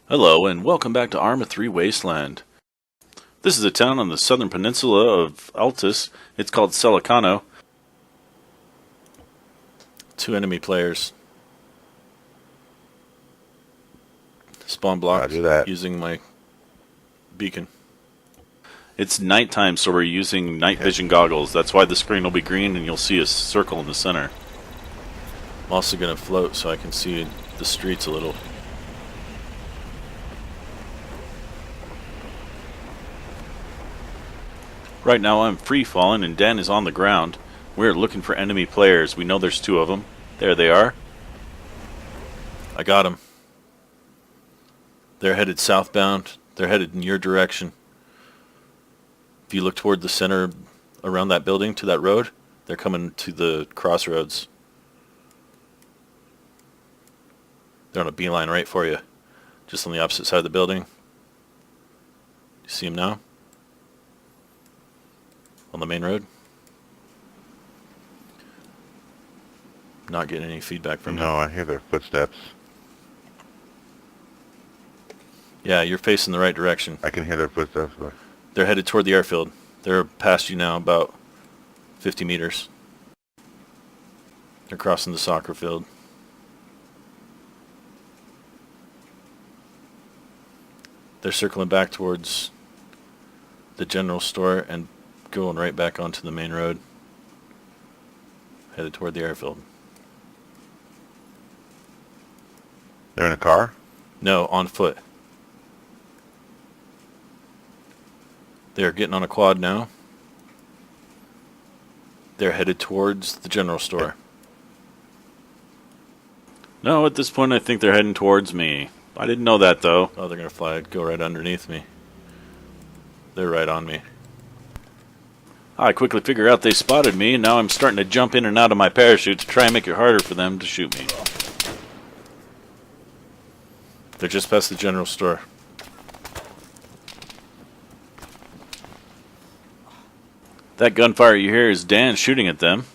Hello, and welcome back to ArmA 3 Wasteland. This is a town on the southern peninsula of Altus. It's called Selakano. 2 enemy players. Spawn blocked using my beacon. It's nighttime, so we're using night vision goggles. That's why the screen will be green and you'll see a circle in the center. I'm also going to float so I can see the streets a little. Right now I'm free-falling and Dan is on the ground. We're looking for enemy players. We know there's 2 of them. There they are. I got them. They're headed southbound. They're headed in your direction. If you look toward the center around that building to that road, they're coming to the crossroads. They're on a beeline right for you. Just on the opposite side of the building. You see them now? On the main road. Not getting any feedback from No, I hear their footsteps. Yeah, you're facing the right direction. I can hear their footsteps. But They're headed toward the airfield. They're past you now, about 50 meters. They're crossing the soccer field. They're circling back towards the general store and going right back onto the main road. Headed toward the airfield. they're in a car? No, on foot. They're getting on a quad now. They're headed towards the general store. No, at this point I think they're heading towards me. I didn't know that though. Oh, they're going to go right underneath me. They're right on me. I quickly figure out they spotted me, and now I'm starting to jump in and out of my parachute to try and make it harder for them to shoot me. They're just past the general store. That gunfire you hear is Dan shooting at them.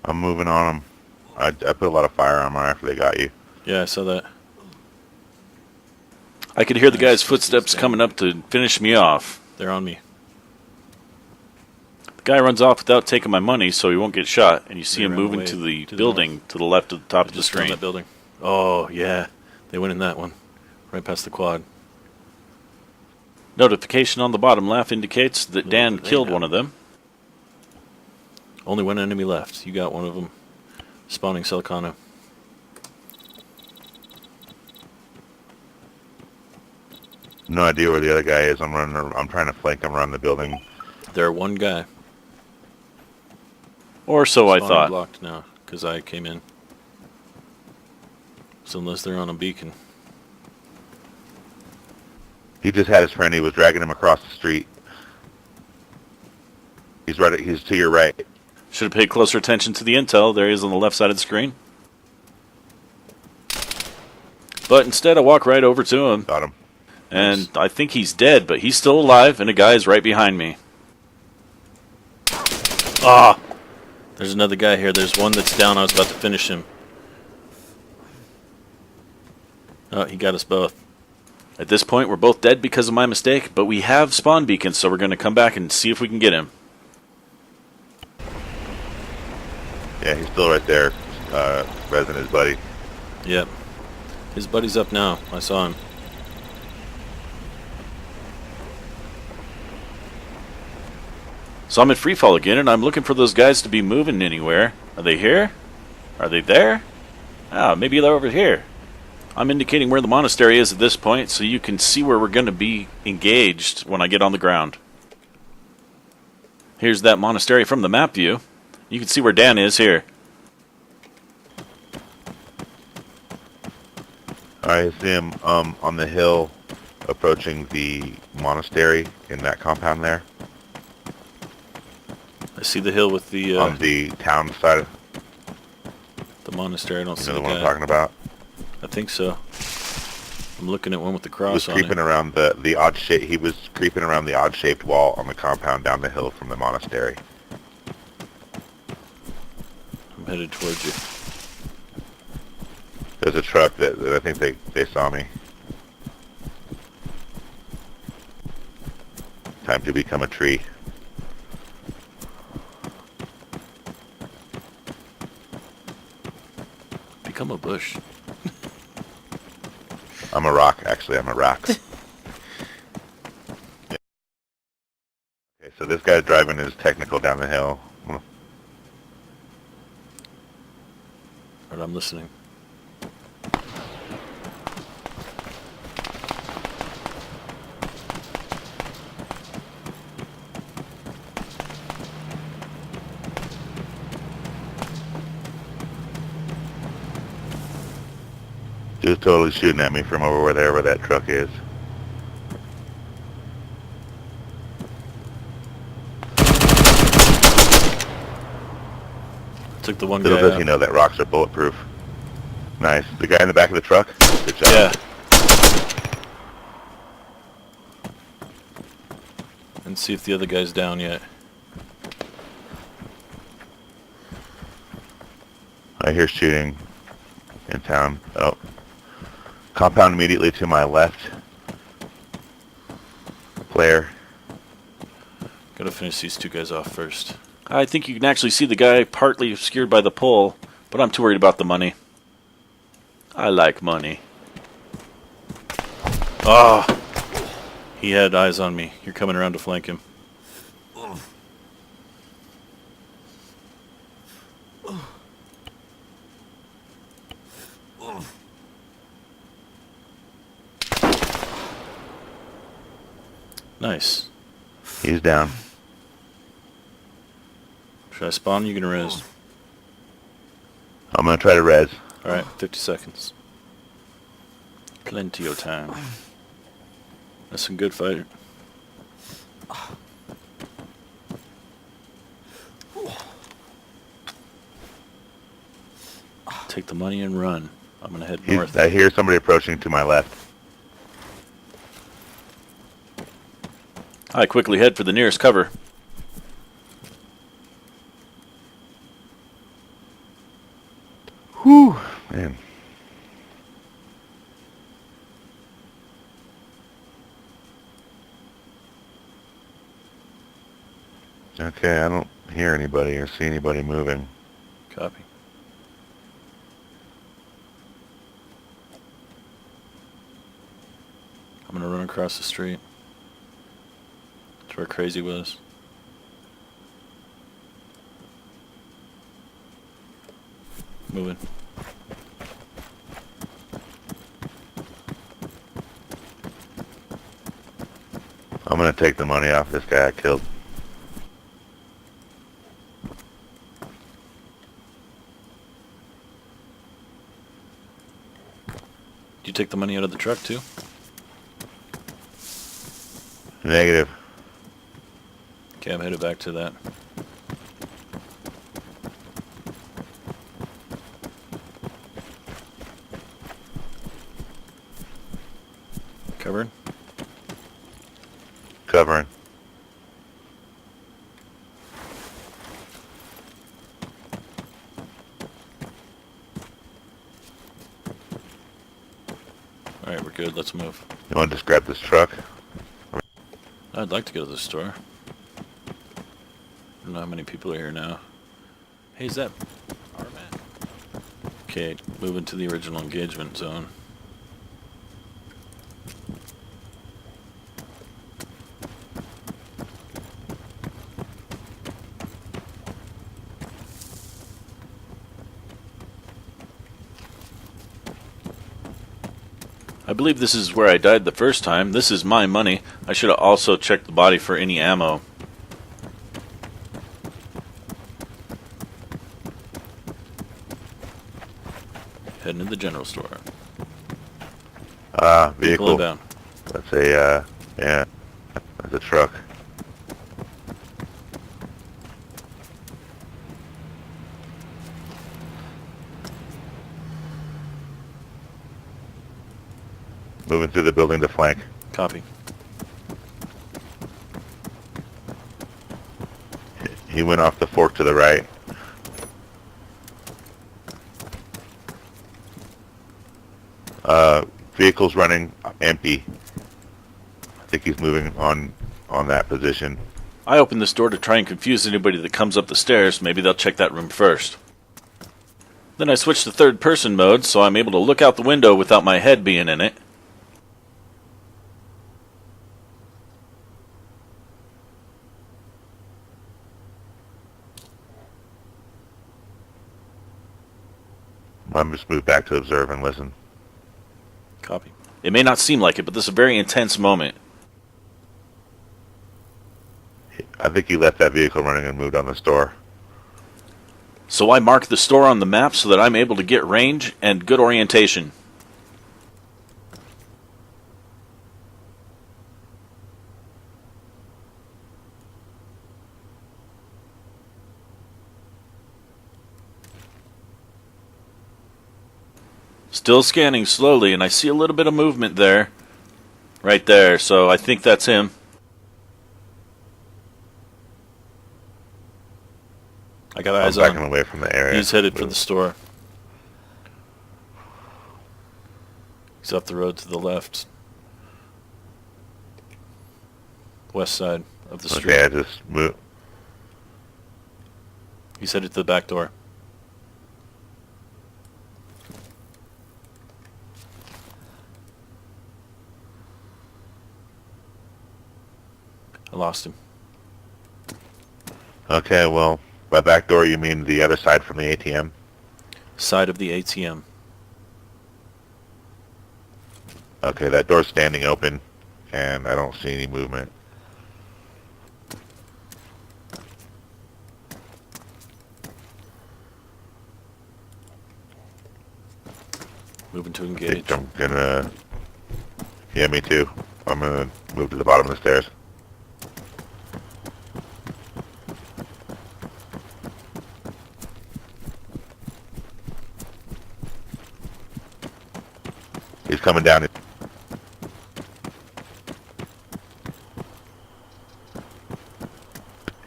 I'm moving on them. I put a lot of fire on them after they got you. Yeah, I saw that. I could hear the guy's footsteps coming up to finish me off. They're on me. The guy runs off without taking my money, so he won't get shot, and you see him moving to the building to the left of the top of the screen. That building. Oh, yeah. They went in that one. Right past the quad. Notification on the bottom left indicates that Dan killed one of them. Only 1 enemy left. You got one of them. Spawning Selakano. No idea where the other guy is. I'm trying to flank him around the building. They're 1 guy. Or so I thought. Blocked now, because I came in. So unless they're on a beacon. He just had his friend. He was dragging him across the street. He's to your right. Should have paid closer attention to the intel. There he is on the left side of the screen. But instead I walk right over to him. Got him. And I think he's dead, but he's still alive, and a guy is right behind me. Ah! There's another guy here. There's one that's down. I was about to finish him. Oh, he got us both. At this point, we're both dead because of my mistake, but we have spawn beacons, so we're going to come back and see if we can get him. Yeah, he's still right there, resin his buddy. Yep. His buddy's up now. I saw him. So I'm in free fall again, and I'm looking for those guys to be moving anywhere. Are they here? Are they there? Ah, maybe they're over here. I'm indicating where the monastery is at this point, so you can see where we're going to be engaged when I get on the ground. Here's that monastery from the map view. You can see where Dan is here. I see him on the hill approaching the monastery in that compound there. I see the hill with the... on the town side. The monastery, I don't see the one guy. I'm talking about? I think so. I'm looking at one with the cross He was creeping around the odd shape. He was creeping around the odd-shaped wall on the compound down the hill from the monastery. I'm I'm headed towards you. There's a truck that I think they saw me. Time to become a tree. Become a bush. I'm a rock, actually. I'm a rock. Yeah. Okay, so this guy's driving his technical down the hill. But I'm listening. Just totally shooting at me from over there where that truck is. Took the one Little guy does out. he know that rocks are bulletproof. Nice. The guy in the back of the truck? Good job. Yeah. And see if the other guy's down yet. I hear shooting in town. Oh. Compound immediately to my left. Player. Gotta finish these two guys off first. I think you can actually see the guy partly obscured by the pole, but I'm too worried about the money. I like money. Ah! He had eyes on me. You're coming around to flank him. Nice. He's down. Should I spawn? You can res. I'm gonna try to res. Alright, 50 seconds. Plenty of time. That's some good fighter. Take the money and run. I'm gonna head north. I hear somebody approaching to my left. I quickly head for the nearest cover. Whew, man. Okay, I don't hear anybody or see anybody moving. Copy. I'm gonna run across the street. That's where Crazy was. Moving. I'm gonna take the money off this guy I killed. Did you take the money out of the truck too? Negative. Okay, I'm headed back to that. Covered? Covering. Alright, we're good. Let's move. You want to just grab this truck? I'd like to go to the store. I don't know how many people are here now. Hey, is that ArmA? Okay, moving to the original engagement zone. I believe this is where I died the first time. This is my money. I should have also checked the body for any ammo. Heading to the general store. Vehicle. Inbound. That's a, yeah, that's a truck. Moving through the building to flank. Copy. He went off the fork to the right. Vehicle's running empty. I think he's moving on that position. I open this door to try and confuse anybody that comes up the stairs. Maybe they'll check that room first. Then I switch to third-person mode, so I'm able to look out the window without my head being in it. I'm just moved back to observe and listen. Copy. It may not seem like it, but this is a very intense moment. I think he left that vehicle running and moved on the store. So I mark the store on the map so that I'm able to get range and good orientation. Still scanning slowly, and I see a little bit of movement there. Right there, so I think that's him. I got eyes on him. Backing away from the area. He's headed for the store. He's up the road to the left. West side of the street. Okay, I just moved. He's headed to the back door. I lost him. Okay, well, by back door you mean the other side from the ATM? Side of the ATM. Okay, that door's standing open, and I don't see any movement. Moving to I engage. think I'm gonna... Yeah, me too. I'm gonna move to the bottom of the stairs. He's coming down.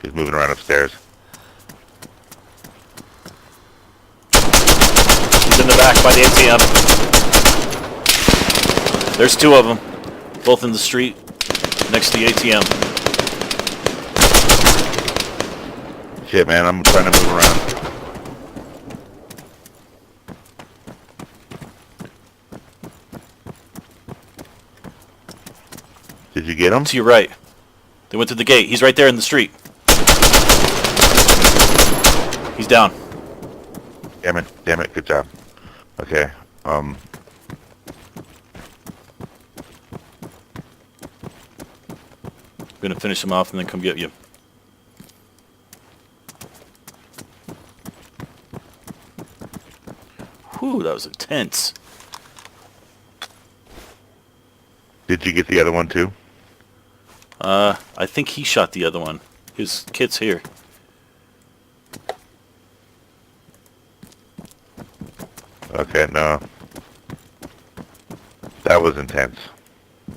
He's moving around upstairs. He's in the back by the ATM. There's two of them. Both in the street next to the ATM. Shit, man, I'm trying to move around. Did you get him? To your right. They went to the gate. He's right there in the street. He's down. Damn it, good job. Okay, I'm gonna finish him off and then come get you. Whew, that was intense. did you get the other one too? I think he shot the other one. His kit's here. Okay, no. That was intense. I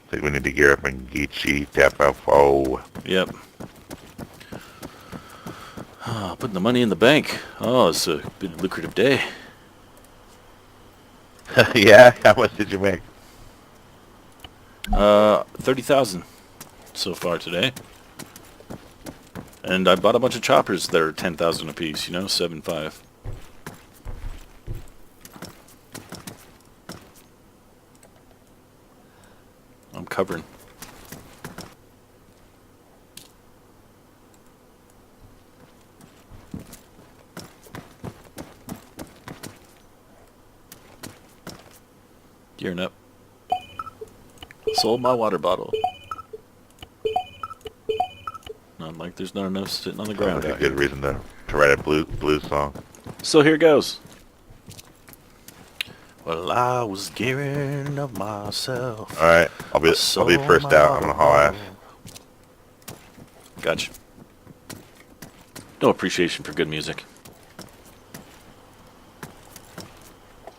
think we need to gear up and Geechee, tap out. Oh. Yep. Putting the money in the bank. Oh, it's been a lucrative day. Yeah, how much did you make? 30,000 so far today. And I bought a bunch of choppers that are 10,000 apiece, you know, 7.5. I'm covering. Gearing up. Sold my water bottle. Not like there's not enough sitting on the ground That's a out good here. reason to write a blues song. So here goes. Well, I was gearing up myself. All right, I'll be first out. I'm gonna haul ass. Gotcha. No appreciation for good music.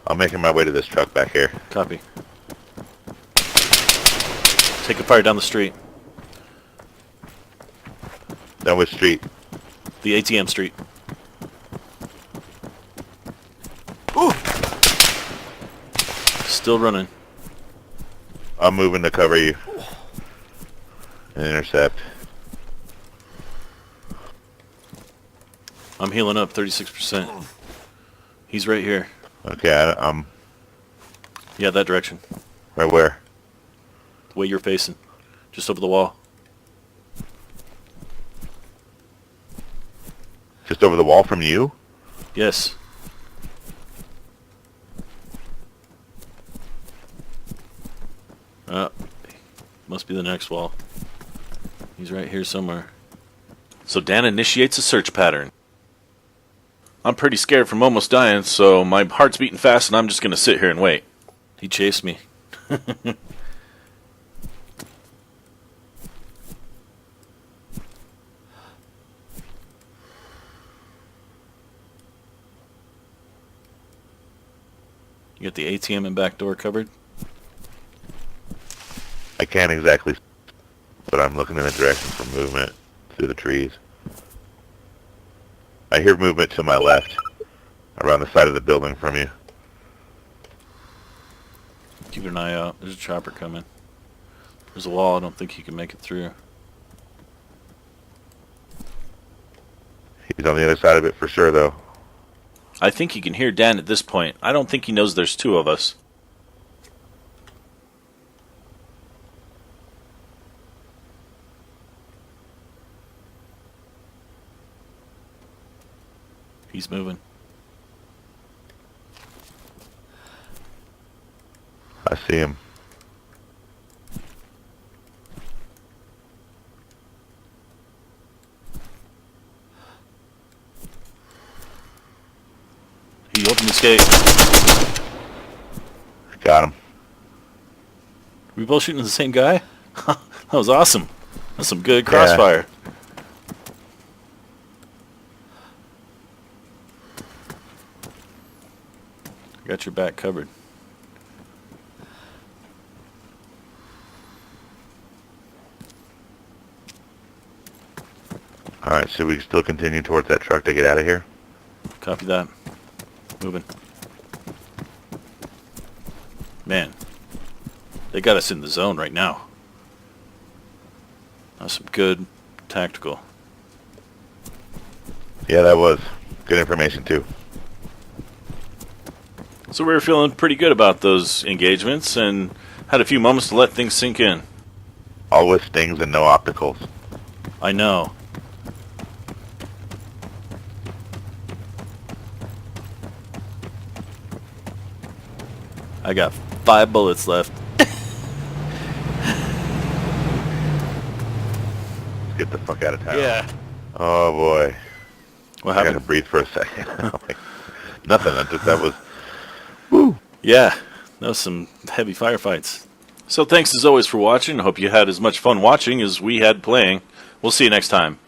I'm making my way to this truck back here. Copy. Taking fire down the street. Down which street? The ATM street. Ooh! Still running. I'm moving to cover you. And intercept. I'm healing up 36%. He's right here. Okay, I'm... Yeah, that direction. Right where? The way you're facing. Just over the wall. Just over the wall from you? Yes. Must be the next wall. He's right here somewhere. So Dan initiates a search pattern. I'm pretty scared from almost dying, so my heart's beating fast and I'm just going to sit here and wait. He chased me. You got the ATM and back door covered? I can't exactly, but I'm looking in the direction for movement through the trees. I hear movement to my left, around the side of the building from you. Keep an eye out. There's a chopper coming. There's a wall. I don't think he can make it through. He's on the other side of it for sure, though. I think he can hear Dan at this point. I don't think he knows there's two of us. He's moving. I see him. He opened his gate. Got him. We both shooting at the same guy? That was awesome. That's some good crossfire. Got your back covered. Alright, should we still continue towards that truck to get out of here? Copy that. Moving. Man, they got us in the zone right now. That's some good tactical. Yeah, that was good information too. So we were feeling pretty good about those engagements and had a few moments to let things sink in. All with stings and no opticals. I know. I got 5 bullets left. Get the fuck out of town. Yeah. Oh boy. What I happened? gotta breathe for a second. Nothing. That was. Woo. Yeah, that was some heavy firefights. So thanks as always for watching. I hope you had as much fun watching as we had playing. We'll see you next time.